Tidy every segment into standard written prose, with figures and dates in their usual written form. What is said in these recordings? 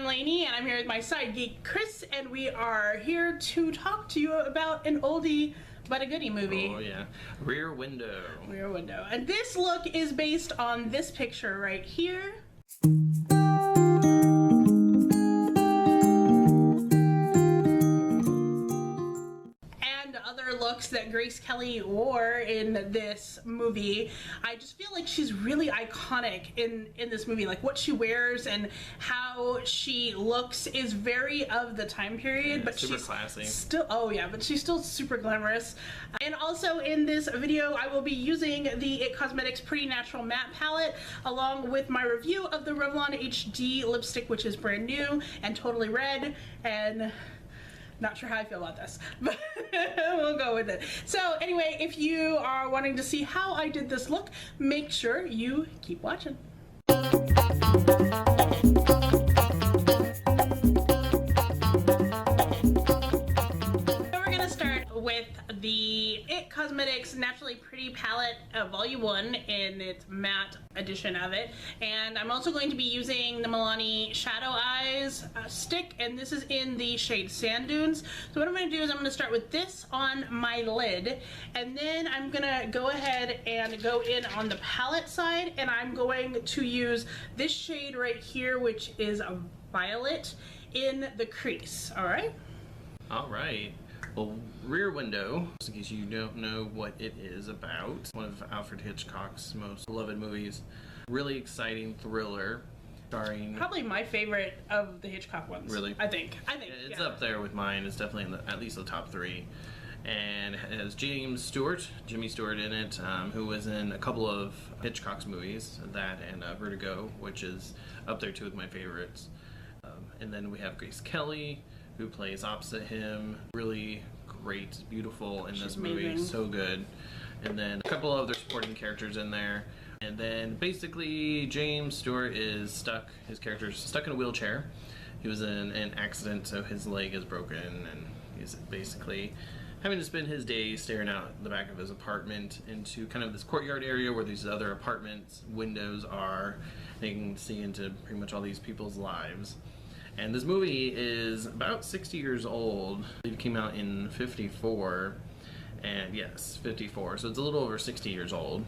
I'm Laney, and I'm here with my side geek, Chris, and we are here to talk to you about an oldie but a goodie movie. Oh yeah, Rear Window. Rear Window. And this look is based on this picture right here. Other looks that Grace Kelly wore in this movie. I just feel like she's really iconic in this movie. Like what she wears and how she looks is very of the time period, yeah, but super she's classy. Still, oh yeah, but she's still super glamorous. And also in this video, I will be using the It Cosmetics Pretty Natural Matte Palette along with my review of the Revlon HD lipstick, which is brand new and totally red, and not sure how I feel about this, but we'll go with it. So anyway, if you are wanting to see how I did this look, make sure you keep watching. With the It Cosmetics Naturally Pretty Palette Volume 1 in its matte edition of it. And I'm also going to be using the Milani Shadow Eyes stick, and this is in the shade Sand Dunes. So what I'm going to do is I'm going to start with this on my lid, and then I'm going to go ahead and go in on the palette side, and I'm going to use this shade right here, which is a violet, in the crease. Alright? Alright. Well, Rear Window, in case you don't know what it is about, one of Alfred Hitchcock's most beloved movies. Really exciting thriller, starring... Probably my favorite of the Hitchcock ones. Really? I think. It's yeah. up there with mine. It's definitely in at least the top 3. And it has Jimmy Stewart in it, who was in a couple of Hitchcock's movies, that and Vertigo, which is up there too with my favorites. And then we have Grace Kelly, who plays opposite him. Really great, beautiful in this movie. Amazing. So good. And then a couple other supporting characters in there. And then basically James Stewart is stuck. His character's stuck in a wheelchair. He was in an accident, so his leg is broken, and he's basically having to spend his day staring out the back of his apartment into kind of this courtyard area where these other apartments windows are. And you can see into pretty much all these people's lives. And this movie is about 60 years old. It came out in 54, and yes, 54, so it's a little over 60 years old.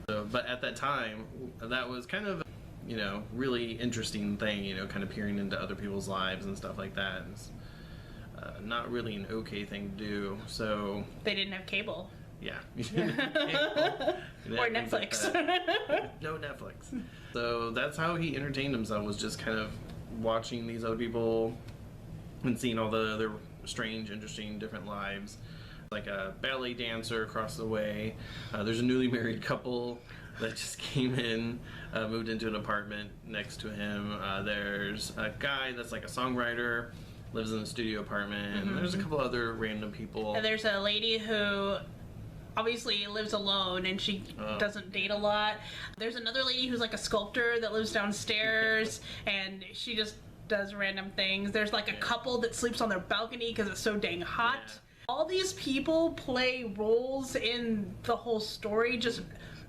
So, but at that time, that was kind of, you know, really interesting thing, you know, kind of peering into other people's lives and stuff like that. It's not really an okay thing to do, so... They didn't have cable. Yeah. You didn't have cable. Or Netflix. Like no Netflix. So that's how he entertained himself, was just kind of watching these other people and seeing all the other strange, interesting, different lives. Like a ballet dancer across the way. There's a newly married couple that just came in, moved into an apartment next to him. There's a guy that's like a songwriter, lives in a studio apartment. Mm-hmm. And there's a couple other random people. And there's a lady who obviously lives alone, and she doesn't date a lot. There's another lady who's like a sculptor that lives downstairs, and she just does random things. There's like a couple that sleeps on their balcony because it's so dang hot. Yeah. All these people play roles in the whole story, just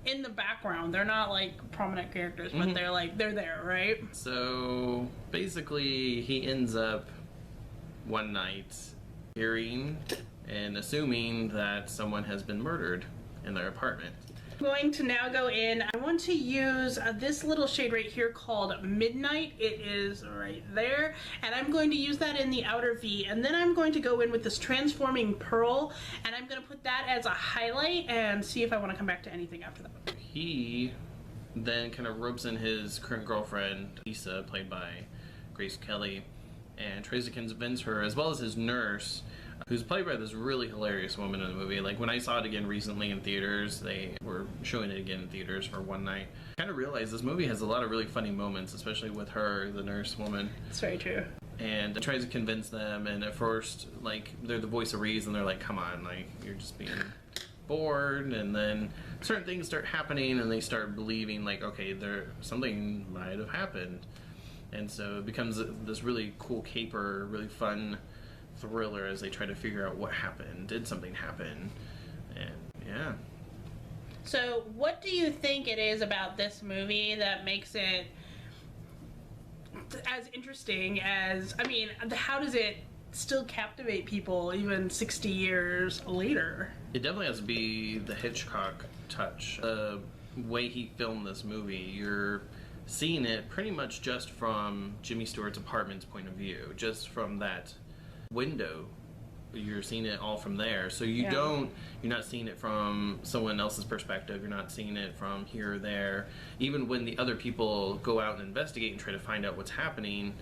in the background. They're not like prominent characters, but mm-hmm. they're there, right? So basically he ends up one night hearing and assuming that someone has been murdered in their apartment. I'm going to now go in. I want to use this little shade right here called Midnight. It is right there. And I'm going to use that in the outer V. And then I'm going to go in with this Transforming Pearl. And I'm going to put that as a highlight and see if I want to come back to anything after that. He then kind of ropes in his current girlfriend, Lisa, played by Grace Kelly, and tries to convince her, as well as his nurse, who's played by this really hilarious woman in the movie. Like, when I saw it again recently in theaters, they were showing it again in theaters for one night, I kind of realized this movie has a lot of really funny moments, especially with her, the nurse woman. It's very true. And tries to convince them, and at first, like, they're the voice of reason. They're like, come on, like, you're just being bored. And then certain things start happening, and they start believing, like, okay, something might have happened. And so it becomes this really cool caper, really fun thriller as they try to figure out what happened. Did something happen? And yeah. So what do you think it is about this movie that makes it as interesting as, I mean, how does it still captivate people even 60 years later? It definitely has to be the Hitchcock touch. The way he filmed this movie, you're seeing it pretty much just from Jimmy Stewart's apartment's point of view, just from that window. You're seeing it all from there, so you're not seeing it from someone else's perspective. You're not seeing it from here or there. Even when the other people go out and investigate and try to find out what's happening,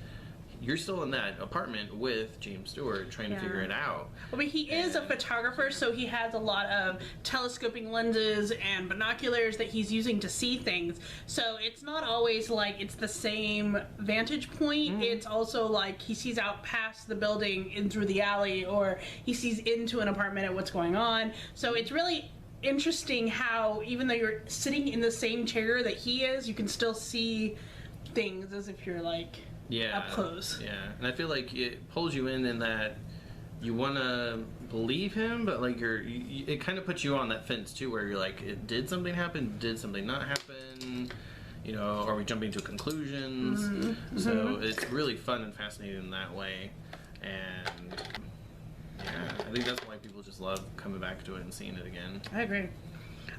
you're still in that apartment with James Stewart trying to figure it out. I mean, he is a photographer, so he has a lot of telescoping lenses and binoculars that he's using to see things. So it's not always like it's the same vantage point. It's also like he sees out past the building in through the alley, or he sees into an apartment at what's going on. So it's really interesting how even though you're sitting in the same chair that he is, you can still see things as if you're like up close. Yeah, and I feel like it pulls you in that you want to believe him, but like it kind of puts you on that fence too, where you're like, did something happen? Did something not happen? You know, are we jumping to conclusions? So it's really fun and fascinating in that way, and yeah, I think that's why people just love coming back to it and seeing it again. I agree.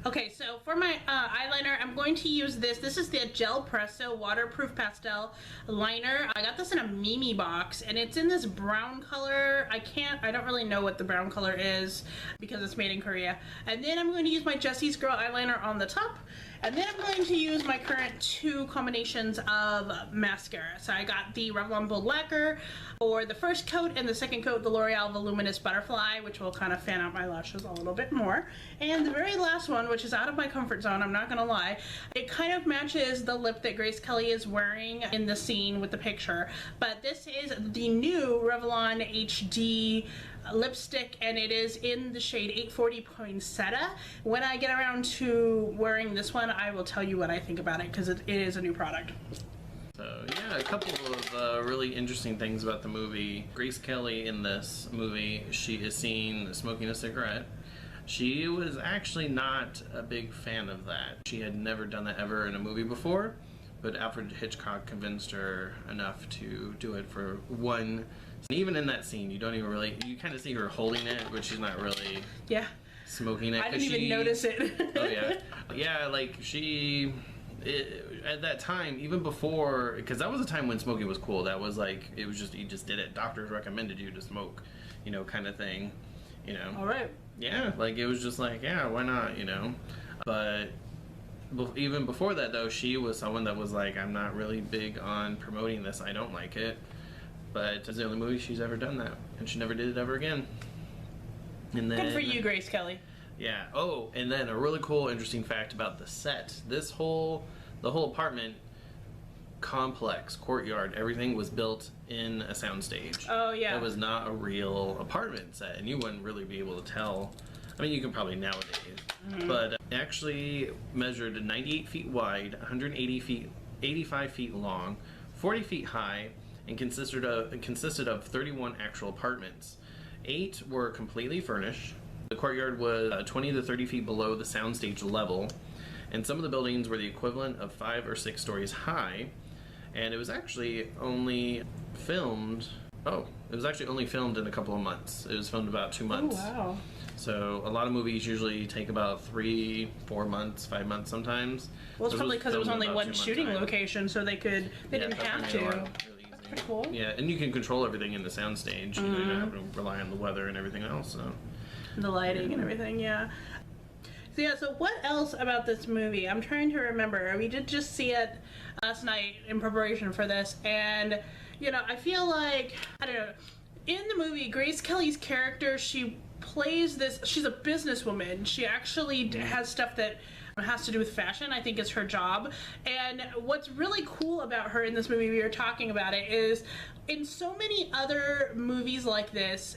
Okay, so for my eyeliner, I'm going to use this. This is the Gel Presso Waterproof Pastel Liner. I got this in a Mimi box, and it's in this brown color. I don't really know what the brown color is because it's made in Korea. And then I'm going to use my Jessie's Girl eyeliner on the top. And then I'm going to use my current 2 combinations of mascara. So I got the Revlon Bold Lacquer for the first coat, and the second coat, the L'Oreal Voluminous Butterfly, which will kind of fan out my lashes a little bit more. And the very last one, which is out of my comfort zone, I'm not gonna lie, it kind of matches the lip that Grace Kelly is wearing in the scene with the picture. But this is the new Revlon HD lipstick, and it is in the shade 840 Poinsettia. When I get around to wearing this one, I will tell you what I think about it, because it is a new product. So yeah, a couple of really interesting things about the movie. Grace Kelly in this movie, she is seen smoking a cigarette. She was actually not a big fan of that. She had never done that ever in a movie before, but Alfred Hitchcock convinced her enough to do it for one. And even in that scene, you don't even really, you kind of see her holding it, but she's not really smoking it. I didn't even notice it. Oh yeah. Yeah, like at that time, even before, because that was a time when smoking was cool. That was like, it was just, you just did it. Doctors recommended you to smoke, you know, kind of thing, you know. All right. Yeah, like it was just like, yeah, why not, you know. But even before that, though, she was someone that was like, I'm not really big on promoting this. I don't like it. But it's the only movie she's ever done that, and she never did it ever again. And then, good for you, Grace Kelly. Yeah. Oh, and then a really cool, interesting fact about the set. The whole apartment complex, courtyard, everything was built in a soundstage. Oh, yeah. It was not a real apartment set, and you wouldn't really be able to tell. I mean, you can probably nowadays. But it actually measured 98 feet wide, 85 feet long, 40 feet high, and consisted of 31 actual apartments. 8 were completely furnished. The courtyard was 20 to 30 feet below the soundstage level, and some of the buildings were the equivalent of 5 or 6 stories high. And it was actually only filmed. Oh, it was actually only filmed in a couple of months. It was filmed about 2 months. Oh, wow. So a lot of movies usually take about 3, 4 months, 5 months sometimes. Well, it's probably because it was only one shooting location, so they didn't have to. Pretty cool. Yeah, and you can control everything in the soundstage. You know, you don't have to rely on the weather and everything else. So. The lighting and everything, yeah. So what else about this movie? I'm trying to remember. We did just see it last night in preparation for this, and you know, I feel like, I don't know, in the movie, Grace Kelly's character, she plays this, she's a businesswoman. She actually has stuff that has to do with fashion. I think it's her job. And what's really cool about her in this movie, we were talking about it, is in so many other movies like this,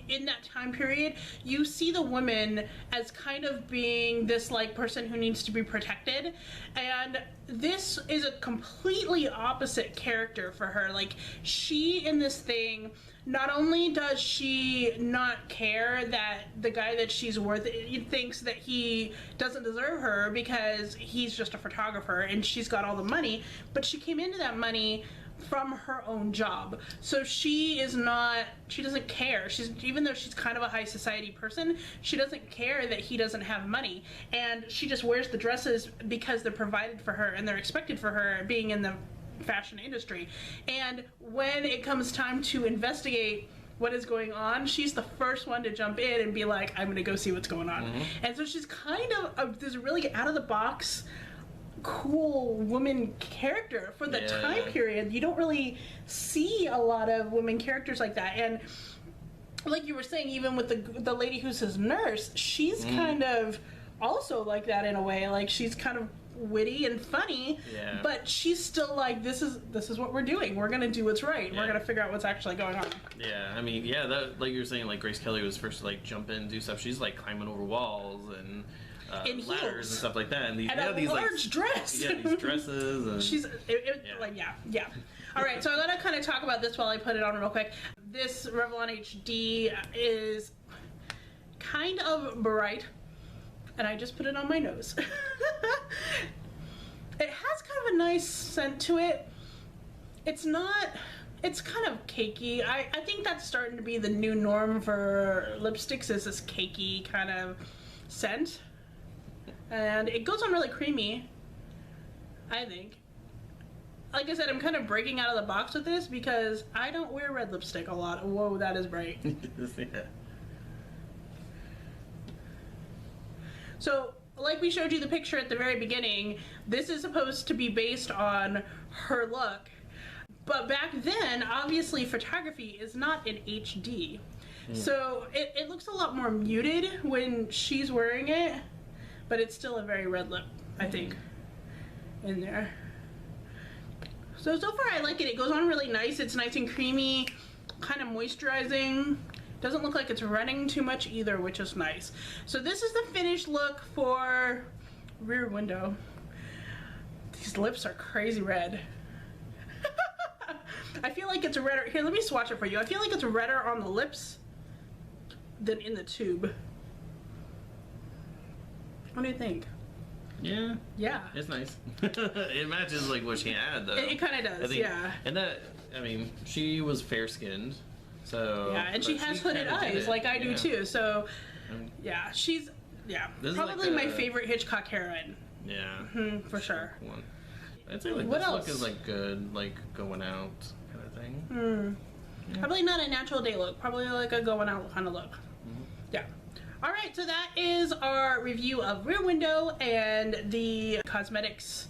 in that time period, you see the woman as kind of being this like person who needs to be protected, and this is a completely opposite character for her. Like, she in this thing, not only does she not care that the guy that she's with thinks that he doesn't deserve her because he's just a photographer and she's got all the money, but she came into that money from her own job. So she doesn't care. Even though she's kind of a high society person, she doesn't care that he doesn't have money. And she just wears the dresses because they're provided for her and they're expected for her, being in the fashion industry. And when it comes time to investigate what is going on, she's the first one to jump in and be like, I'm gonna go see what's going on. And so she's kind of this really out of the box, cool woman character for the time period. You don't really see a lot of women characters like that. And like you were saying, even with the lady who's his nurse, she's kind of also like that in a way. Like, she's kind of witty and funny, but she's still like, this is what we're doing. We're gonna do what's right. We're gonna figure out what's actually going on. I mean, that, like you were saying, like Grace Kelly was first to like jump in and do stuff. She's like climbing over walls and in ladders heels and stuff like that, and these large like, dress. these dresses. And she's like All right, so I'm gonna kind of talk about this while I put it on real quick. This Revlon HD is kind of bright, and I just put it on my nose. It has kind of a nice scent to it. It's kind of cakey. I think that's starting to be the new norm for lipsticks, is this cakey kind of scent. And it goes on really creamy, I think. Like I said, I'm kind of breaking out of the box with this because I don't wear red lipstick a lot. Whoa, that is bright. So, like we showed you the picture at the very beginning, this is supposed to be based on her look. But back then, obviously, photography is not in HD. So it looks a lot more muted when she's wearing it, but it's still a very red lip, I think, in there. So far I like it. It goes on really nice. It's nice and creamy, kind of moisturizing. Doesn't look like it's running too much either, which is nice. So this is the finished look for Rear Window. These lips are crazy red. I feel like it's redder. Here, let me swatch it for you. I feel like it's redder on the lips than in the tube. What do you think? Yeah. It's nice. It matches like what she had, though. It kind of does, And that, I mean, she was fair-skinned, so... Yeah, and she has hooded eyes, like I do too, so... Yeah, she's... Yeah, probably like my favorite Hitchcock heroine. Yeah. For sure. One. I'd say like what this else? Look is like good, like going out kind of thing. Probably not a natural day look. Probably like a going out kind of look. Yeah. Alright, so that is our review of Rear Window and the cosmetics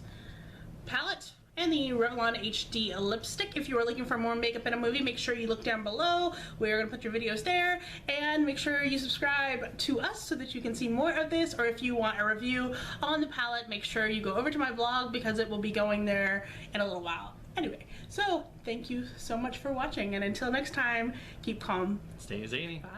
palette and the Revlon HD lipstick. If you are looking for more makeup in a movie, make sure you look down below. We're going to put your videos there. And make sure you subscribe to us so that you can see more of this. Or if you want a review on the palette, make sure you go over to my blog because it will be going there in a little while. Anyway, so thank you so much for watching. And until next time, keep calm. Stay zany. Bye.